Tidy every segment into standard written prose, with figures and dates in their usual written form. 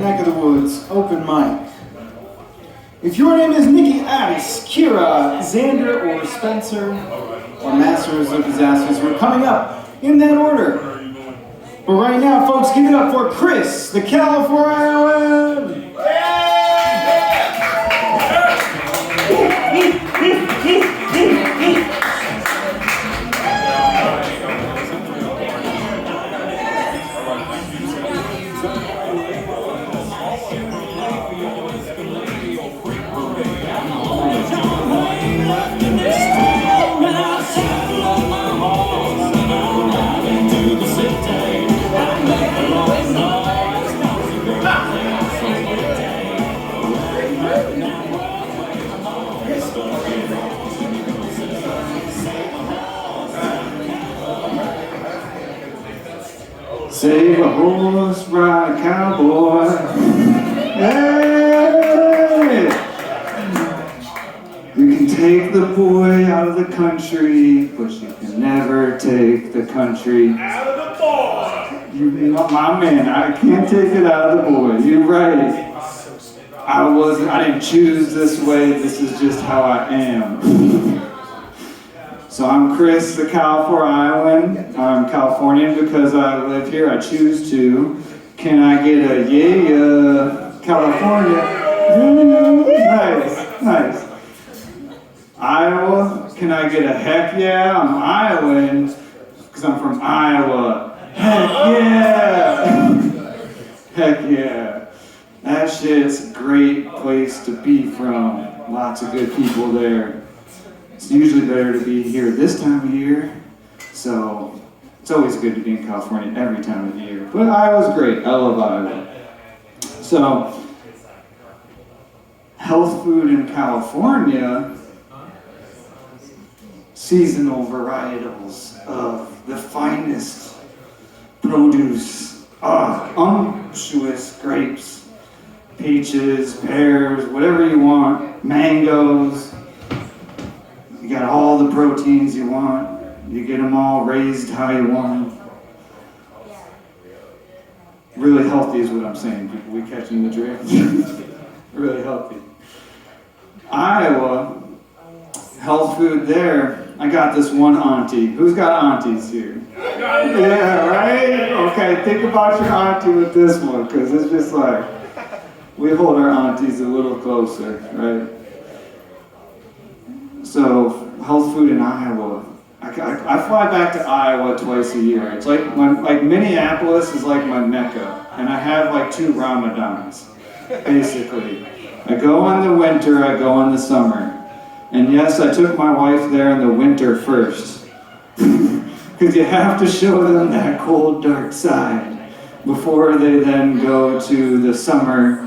Neck of the Woods, open mic. If your name is Nikki, Addis, Kira, Xander, or Spencer, or Masters of Disasters, we're coming up in that order. But right now, folks, give it up for Chris, the CALIFORIOWAN! Save a horse, ride a cowboy. Hey! You can take the boy out of the country, but you can never take the country out of the boy. You, my man, I can't take it out of the boy. You're right. I didn't choose this way. This is just how I am. So I'm Chris, the CALIFORIOWAN. I'm Californian because I live here. I choose to. Can I get a yeah, California? Nice, nice. Iowa. Can I get a heck yeah? I'm Iowan because I'm from Iowa. Heck yeah! Heck yeah! That shit's a great place to be from. Lots of good people there. It's usually better to be here this time of year, so it's always good to be in California every time of the year. But Iowa's great. I love Iowa. So, health food in California, seasonal varietals of the finest produce, unctuous grapes, peaches, pears, whatever you want, mangoes. You got all the proteins you want. You get them all raised how you want them. Really healthy is what I'm saying, people. We catching the drift? Really healthy. Iowa, health food there. I got this one auntie. Who's got aunties here? Yeah, right? Okay, think about your auntie with this one, because it's just like, we hold our aunties a little closer, right? So, health food in Iowa. I fly back to Iowa twice a year. It's like Minneapolis is like my Mecca, and I have like 2 Ramadans, basically. I go in the winter, I go in the summer. And yes, I took my wife there in the winter first, because you have to show them that cold, dark side before they then go to the summer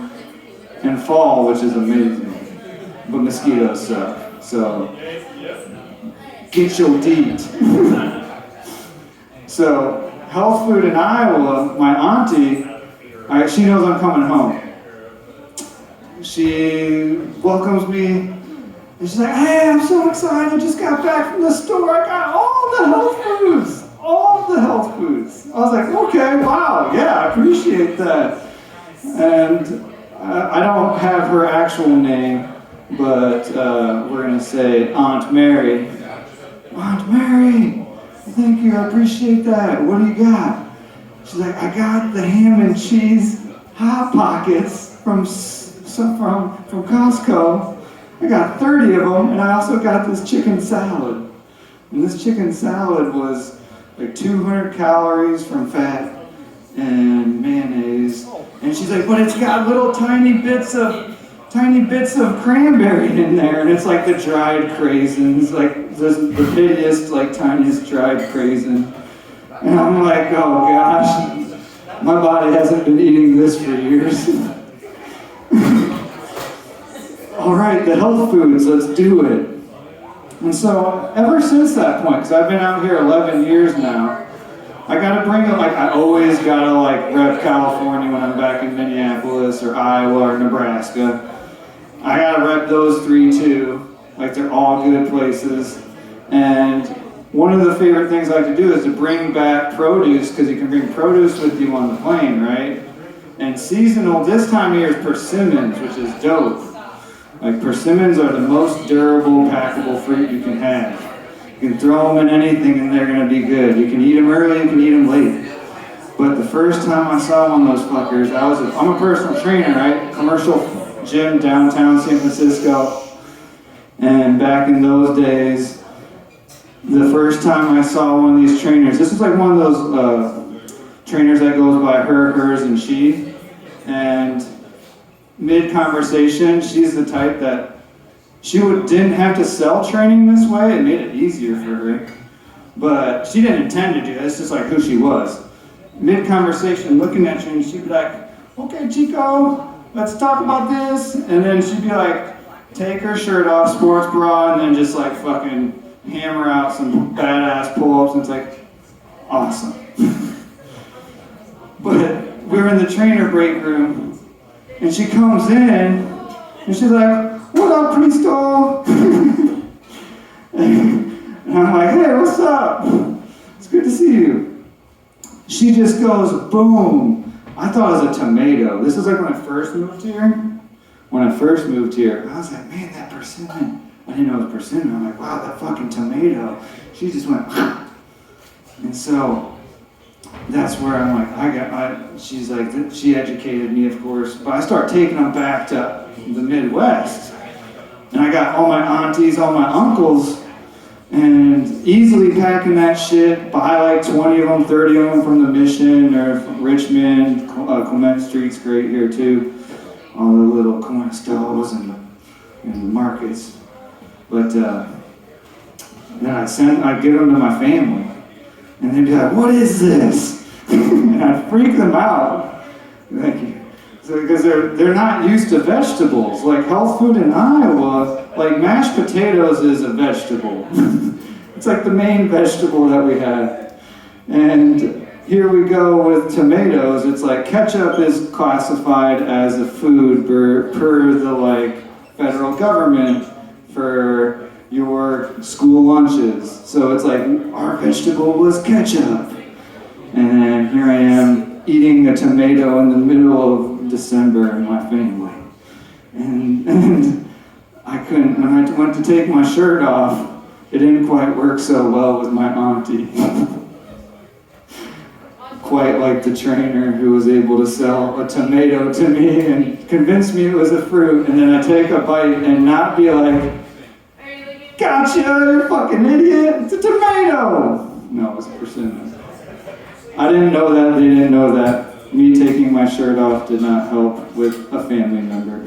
and fall, which is amazing. But mosquitoes suck. So, get your deed. So, health food in Iowa, my auntie, she knows I'm coming home. She welcomes me, and she's like, hey, I'm so excited, I just got back from the store, I got all the health foods. All the health foods. I was like, okay, wow, yeah, I appreciate that. And I don't have her actual name, but we're going to say Aunt Mary. Aunt Mary, thank you, I appreciate that. What do you got? She's like, I got the ham and cheese Hot Pockets from Costco. I got 30 of them, and I also got this chicken salad. And this chicken salad was like 200 calories from fat and mayonnaise. And she's like, but it's got little tiny bits of cranberry in there, and it's like the dried craisins, like the bittiest, like tiniest dried craisin. And I'm like, oh gosh, my body hasn't been eating this for years. All right, the health foods, let's do it. And so, ever since that point, because I've been out here 11 years now, I gotta bring it, like, I always gotta, like, rep California when I'm back in Minneapolis or Iowa or Nebraska. I gotta rep those 3 too. Like, they're all good places. And one of the favorite things I like to do is to bring back produce, because you can bring produce with you on the plane, right? And seasonal, this time of year, is persimmons, which is dope. Like persimmons are the most durable, packable fruit you can have. You can throw them in anything and they're gonna be good. You can eat them early, you can eat them late. But the first time I saw one of those fuckers, I'm a personal trainer, right? Commercial gym downtown San Francisco. And back in those days, the first time I saw one of these trainers, this is like one of those trainers that goes by her, hers, and she. And mid-conversation, she's the type that didn't have to sell training this way. It made it easier for her. But she didn't intend to do that. It's just like who she was. Mid-conversation, looking at you, and she'd be like, okay, Chico, let's talk about this. And then she'd be like, take her shirt off, sports bra, and then just like fucking hammer out some badass pull-ups, and it's like, awesome. But we're in the trainer break room, and she comes in, and she's like, what up, Priestol? And I'm like, hey, what's up? It's good to see you. She just goes, boom. I thought it was a tomato. This is like when I first moved here. When I first moved here, I was like, man, that persimmon. I didn't know it was persimmon. I'm like, wow, that fucking tomato. She just went, and so that's where I'm like, she's like, she educated me, of course, but I start taking them back to the Midwest. And I got all my aunties, all my uncles, and easily packing that shit, buy like 20 of them, 30 of them from the Mission or from Richmond. Clement Street's great here too. All the little corner stores and markets. But then I'd give them to my family. And they'd be like, what is this? And I'd freak them out. Thank you. So, because they're not used to vegetables. Like health food in Iowa, like mashed potatoes is a vegetable. It's like the main vegetable that we have. And here we go with tomatoes. It's like ketchup is classified as a food per the like federal government for your school lunches. So it's like our vegetable was ketchup. And here I am eating a tomato in the middle of December in my family. And I couldn't, when I went to take my shirt off, it didn't quite work so well with my auntie. Quite like the trainer who was able to sell a tomato to me and convince me it was a fruit, and then I take a bite and not be like, gotcha, you fucking idiot, it's a tomato! No, it was a persimmon. I didn't know that, they didn't know that. Me taking my shirt off did not help with a family member.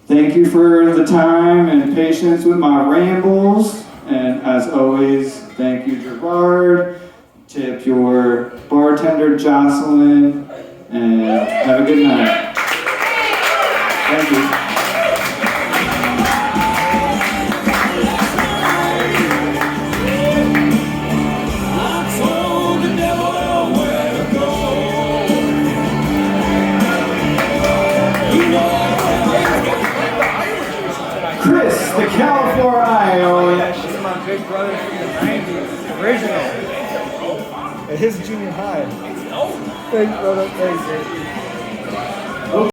Thank you for the time and patience with my rambles. And as always, thank you, Gerard. Tip your bartender, Jocelyn. And have a good night. Thank you. The CALIFORIOWAN. She's my big brother from the 90s, original. At his junior high. Thanks, brother. Thanks.